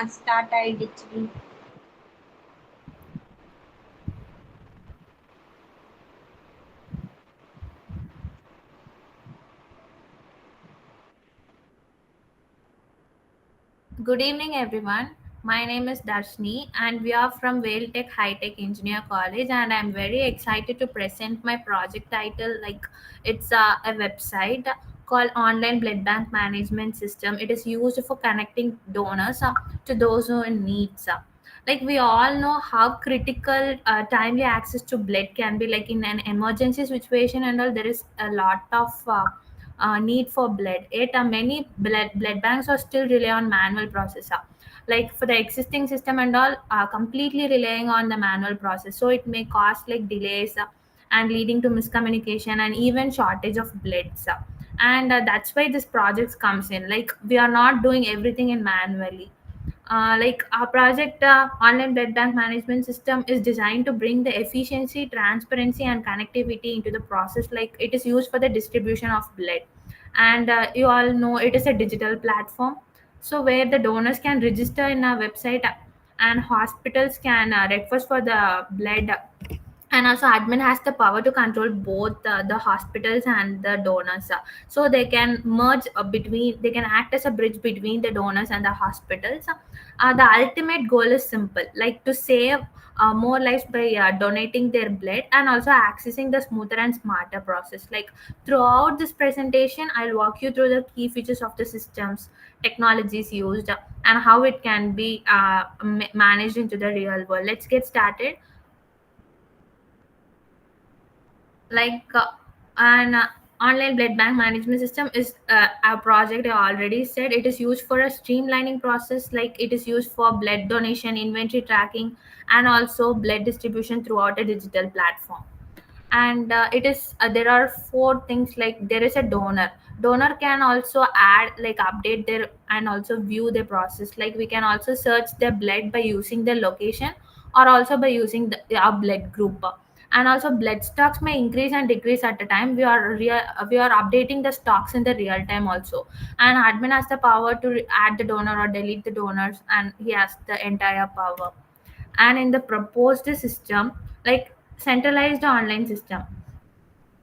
Start identity. Good evening, everyone. My name is Darshni, and we are from Vale Tech High Tech Engineer College. And I'm very excited to present my project title. Like, it's a website called Online Blood Bank Management System. It is used for connecting donors to those who in needs. Like, we all know how critical timely access to blood can be. Like, in an emergency situation and all, there is a lot of need for blood. Yet many blood banks are still rely on manual processor. Like for the existing system and all, completely relying on the manual process. So it may cause like delays and leading to miscommunication and even shortage of bloods. And that's why this project comes in. Like we are not doing everything in manually. Like our project online blood bank management system is designed to bring the efficiency, transparency and connectivity into the process. Like it is used for the distribution of blood, and you all know it is a digital platform, so where the donors can register in a website, and hospitals can request for the blood, and also admin has the power to control both the hospitals and the donors, so they can merge between, they can act as a bridge between the donors and the hospitals. The ultimate goal is simple, like to save more lives by donating their blood and also accessing the smoother and smarter process. Like throughout this presentation I'll walk you through the key features of the systems, technologies used, and how it can be managed into the real world. Let's get started. Like an online blood bank management system is a project. I already said it is used for a streamlining process. Like it is used for blood donation, inventory tracking, and also blood distribution throughout a digital platform. And it is there are four things. Like there is a donor can also add, like update their and also view the process. Like we can also search their blood by using the location, or also by using our blood group. And also blood stocks may increase and decrease at a time. We are updating the stocks in the real time also. And admin has the power to add the donor or delete the donors, and he has the entire power. And in the proposed system, like centralized online system,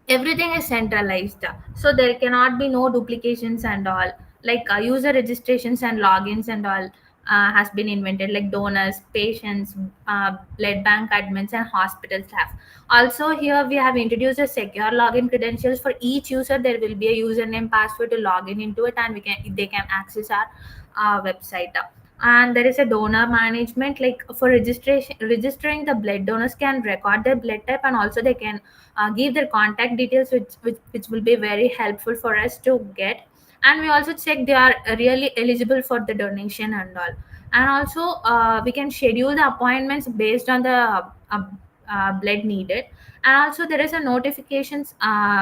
everything is centralized, so there cannot be no duplications and all. Like user registrations and logins and all has been invented, like donors, patients, blood bank admins and hospital staff. Also here we have introduced a secure login credentials for each user. There will be a username, password to log in into it, and they can access our website. And there is a donor management, like for registering the blood, donors can record their blood type, and also they can give their contact details, which will be very helpful for us to get. And we also check they are really eligible for the donation and all. And also we can schedule the appointments based on the blood needed. And also there is a notifications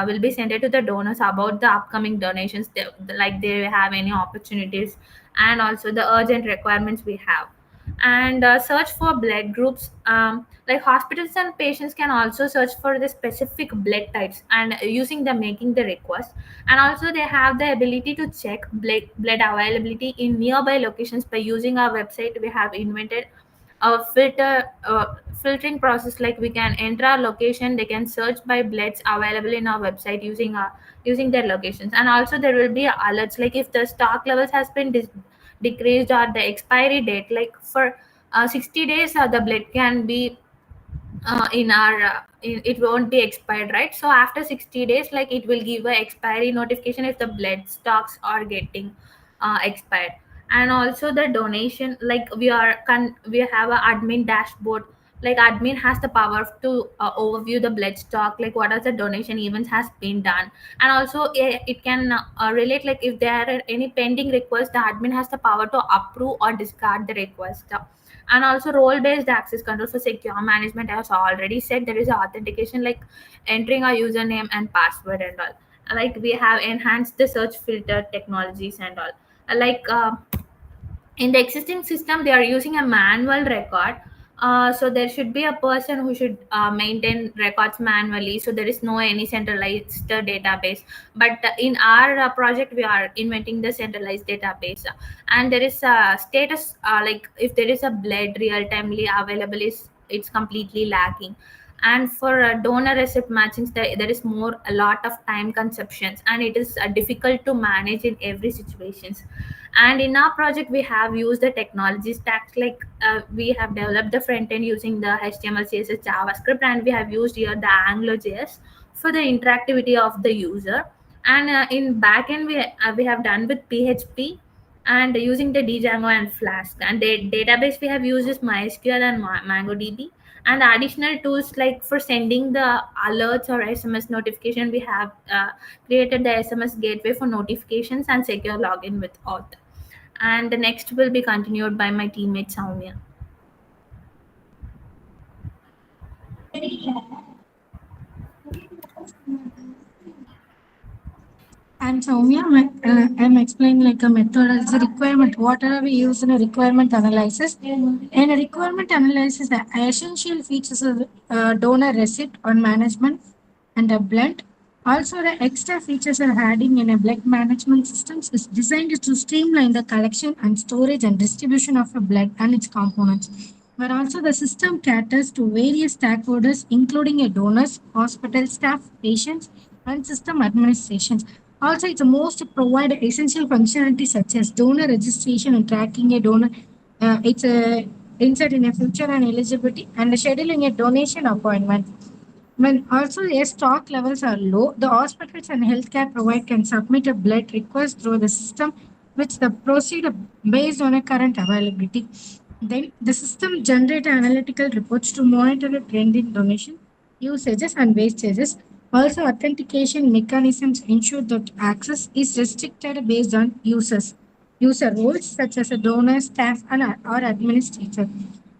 will be sent to the donors about the upcoming donations, like they have any opportunities, and also the urgent requirements we have. And search for blood groups, like hospitals and patients can also search for the specific blood types and using the making the request. And also they have the ability to check blood availability in nearby locations. By using our website we have invented a filtering process. Like we can enter our location, they can search by bloods available in our website using their locations. And also there will be alerts, like if the stock levels has been decreased, or the expiry date, like for 60 days the blood can be in our it won't be expired, right? So after 60 days, like it will give a expiry notification if the blood stocks are getting expired. And also the donation, like we have a admin dashboard. Like admin has the power to overview the blood stock, like what are the donation events has been done. And also it can relate, like if there are any pending requests, the admin has the power to approve or discard the request. And also role based access control for secure management. As I already said, there is authentication, like entering our username and password and all. Like we have enhanced the search filter technologies and all. Like in the existing system they are using a manual record. So there should be a person who should maintain records manually. So there is no any centralized database. But in our project, we are inventing the centralized database, and there is a status like if there is a blood real timely available is it's completely lacking. And for donor receipt matchings, there is more a lot of time consumptions, and it is difficult to manage in every situations. And in our project we have used the technology stacks like we have developed the front end using the html css javascript, and we have used here the angular.js for the interactivity of the user. And in backend we have done with php and using the django and flask. And the database we have used is mysql and mongodb. And additional tools like for sending the alerts or sms notification, we have created the sms gateway for notifications and secure login with auth. And the next will be continued by my teammate Soumya. And Soumya, I'm explaining like a methodology requirement. What are we use in a requirement analysis? In a requirement analysis, the essential features of donor receipt on management and a blend. Also, the extra features are adding in a blood management systems is designed to streamline the collection and storage and distribution of a blood and its components. But also the system caters to various stakeholders, including a donors, hospital staff, patients, and system administrations. Also, it's a most provide essential functionality such as donor registration and tracking a donor. It's a insert in a future and eligibility and scheduling a donation appointment. When also their stock levels are low, the hospitals and healthcare provider can submit a blood request through the system, which the proceed based on a current availability. Then the system generate analytical reports to monitor the trend in donation, usages and wastages. Also, authentication mechanisms ensure that access is restricted based on user roles such as a donor, staff, and or administrator.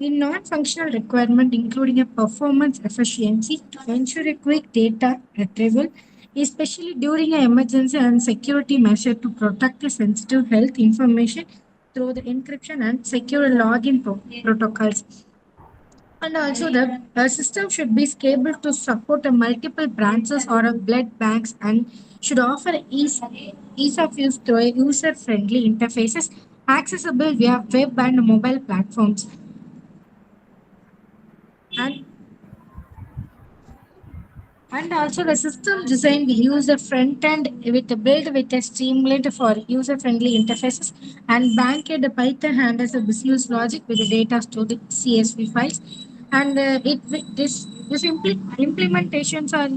In non-functional requirement, including a performance efficiency to ensure a quick data retrieval, especially during an emergency and security measure to protect the sensitive health information through the encryption and secure login protocols. And also, the system should be scalable to support a multiple branches or a blood banks and should offer ease of use through a user-friendly interfaces accessible via web and mobile platforms. And And also the system design we use a front end with a build with a streamlined for user-friendly interfaces and backend Python handles a business logic with the data stored in CSV files. And implementations are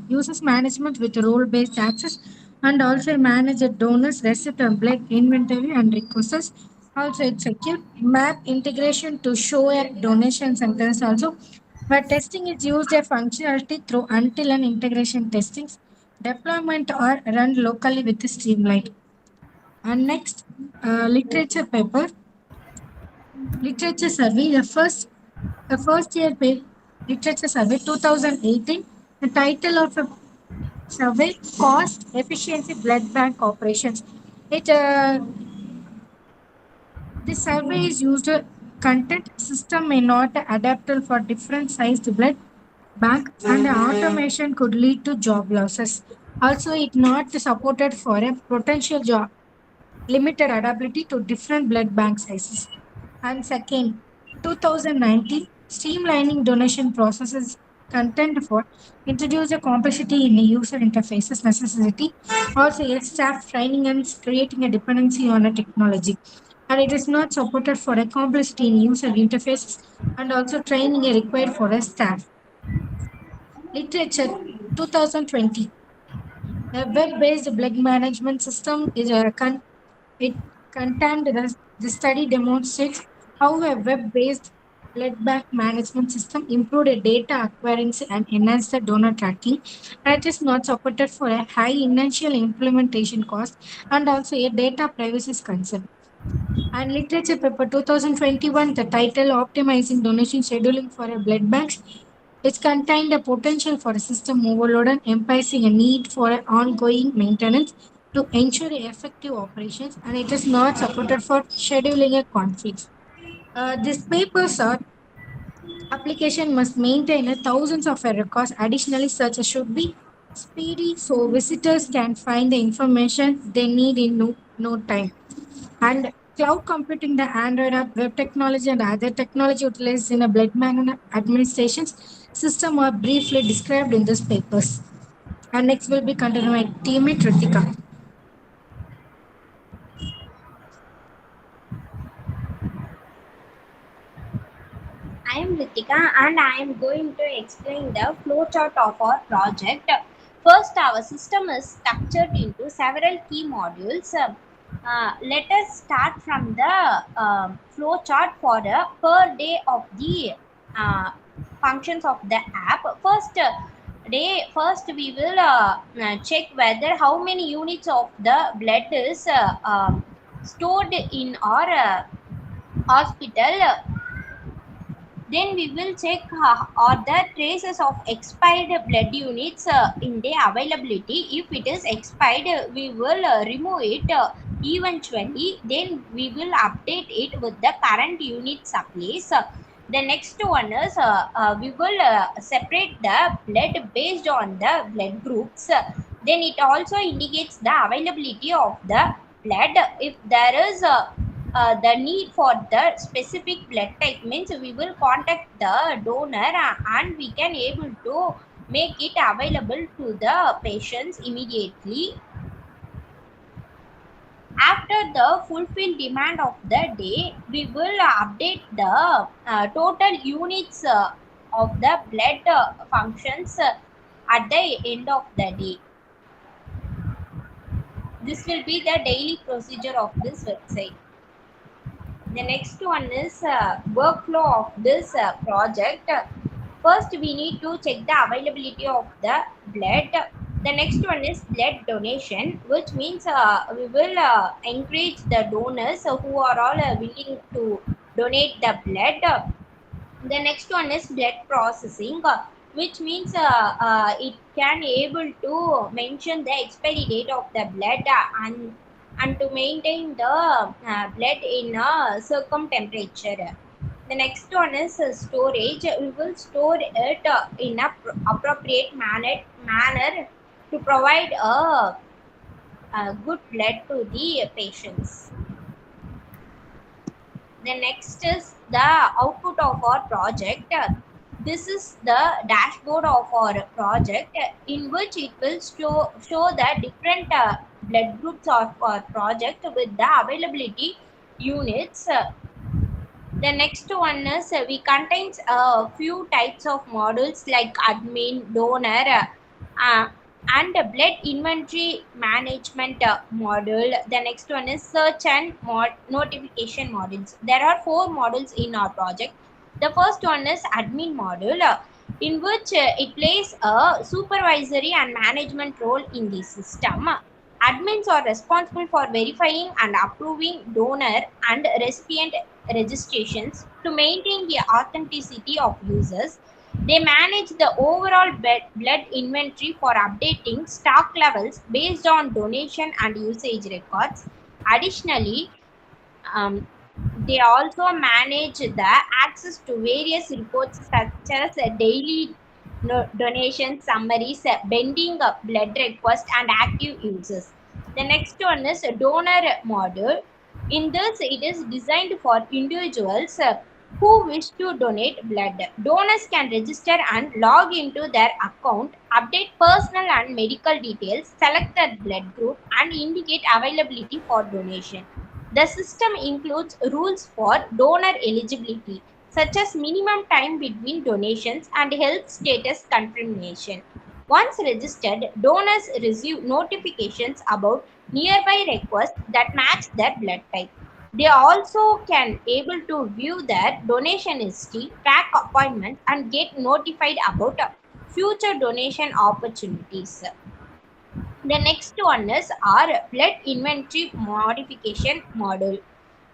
users management with role-based access and also manage a donors receipt and blood inventory and requests. Also, it's secure map integration to show a donation centers also but testing is used a functionality through until and integration testings, deployment or run locally with the Streamline. And next, literature paper, literature survey, the first year literature survey 2018. The title of the survey, Cost Efficiency Blood Bank Operations. It This survey is used content system may not adaptable for different sized blood bank and the automation could lead to job losses. Also, it not supported for a potential job limited adaptability to different blood bank sizes. And second, 2019 streamlining donation processes content for introduce a complexity in the user interfaces necessity. Also, yes, staff training and creating a dependency on a technology. And it is not supported for a complexity in user interfaces and also training is required for a staff. Literature 2020. A web-based blood management system is it contained the study demonstrates how a web-based blood bank management system improved the data accuracy and enhanced the donor tracking. And it is not supported for a high initial implementation cost and also a data privacy concern. And literature paper 2021, the title Optimizing Donation Scheduling for a Blood Banks. It contained a potential for a system overload and emphasizing a need for an ongoing maintenance to ensure effective operations, and it is not supported for scheduling a conflicts. These papers are Application must maintain thousands of records. Additionally, searches should be speedy so visitors can find the information they need in no time. And cloud computing, the Android app, web technology, and other technology utilized in a blood bank administrations system are briefly described in these papers. And next will be continued by teammate Ritika. I am Ritika and I am going to explain the flowchart of our project. First, our system is structured into several key modules. Let us start from the flowchart for the per day of the uh, functions of the app. First we will check whether how many units of the blood is stored in our hospital. Then we will check are the traces of expired blood units in the availability. If it is expired, we will remove it eventually. Then we will update it with the current unit supplies. The next one is we will separate the blood based on the blood groups. Then it also indicates the availability of the blood. If there is the need for the specific blood type, means we will contact the donor and we can able to make it available to the patients immediately. After the fulfilled demand of the day, we will update the total units of the blood functions at the end of the day. This will be the daily procedure of this website. The next one is workflow of this project. First, we need to check the availability of the blood. The next one is blood donation, which means we will encourage the donors who are all willing to donate the blood. The next one is blood processing, which means it can able to mention the expiry date of the blood and to maintain the blood in a circum temperature. The next one is storage. We will store it in a appropriate manner to provide a good blood to the patients. The next is the output of our project. This is the dashboard of our project in which it will show the different blood groups of our project with the availability units. The next one is we contains a few types of models like admin, donor, uh, and blood inventory management model. The next one is search and notification models. There are 4 models in our project. The first one is admin model, in which it plays a supervisory and management role in the system. Admins are responsible for verifying and approving donor and recipient registrations to maintain the authenticity of users. They manage the overall blood inventory for updating stock levels based on donation and usage records. Additionally, um, they also manage the access to various reports such as daily donation summaries, bending blood request, and active users. The next one is a donor module. In this, it is designed for individuals who wish to donate blood. Donors can register and log into their account, update personal and medical details, select their blood group, and indicate availability for donation. The system includes rules for donor eligibility, such as minimum time between donations and health status confirmation. Once registered, donors receive notifications about nearby requests that match their blood type. They also can able to view their donation history, track appointments, and get notified about future donation opportunities. The next one is our blood inventory modification model.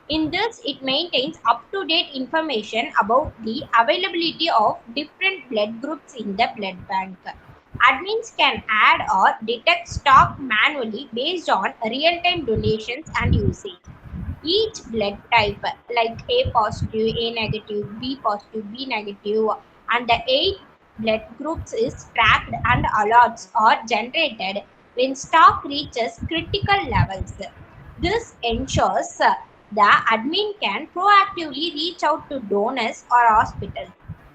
In this, it maintains up-to-date information about the availability of different blood groups in the blood bank. Admins can add or detect stock manually based on real-time donations and usage. Each blood type, like A positive, A negative, B positive, B negative, and the 8 blood groups is tracked and alerts are generated when stock reaches critical levels. This ensures the admin can proactively reach out to donors or hospitals.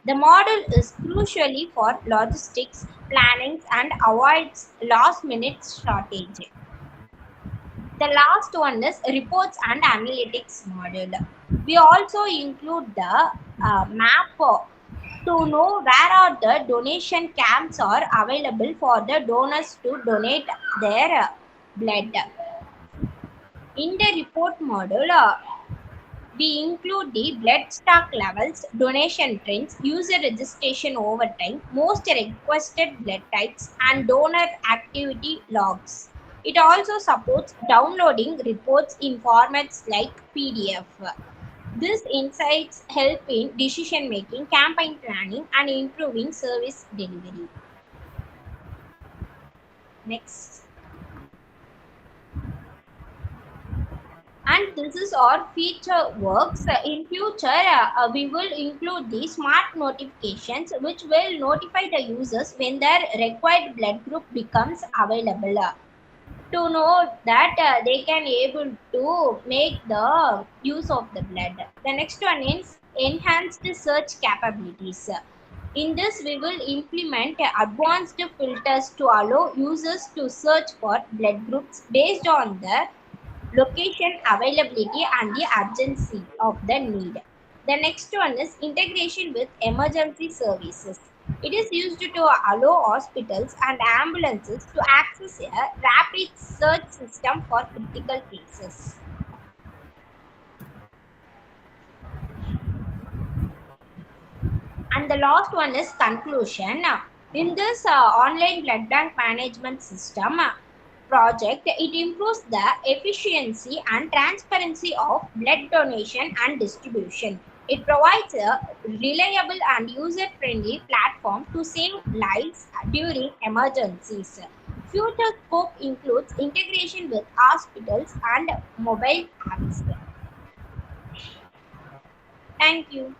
The model is crucially for logistics, planning, and avoids last minute shortage. The last one is reports and analytics module. We also include the map to know where are the donation camps are available for the donors to donate their blood. In the report module, we include the blood stock levels, donation trends, user registration over time, most requested blood types, and donor activity logs. It also supports downloading reports in formats like PDF. These insights help in decision making, campaign planning, and improving service delivery. Next. And this is our feature works. In future we will include the smart notifications which will notify the users when their required blood group becomes available, to know that they can able to make the use of the blood. The next one is enhanced search capabilities. In this we will implement advanced filters to allow users to search for blood groups based on the location, availability, and the urgency of the need. The next one is integration with emergency services. It is used to allow hospitals and ambulances to access a rapid search system for critical cases. And the last one is conclusion. In this online blood bank management system project, it improves the efficiency and transparency of blood donation and distribution. It provides a reliable and user-friendly platform to save lives during emergencies. Future scope includes integration with hospitals and mobile apps. Thank you.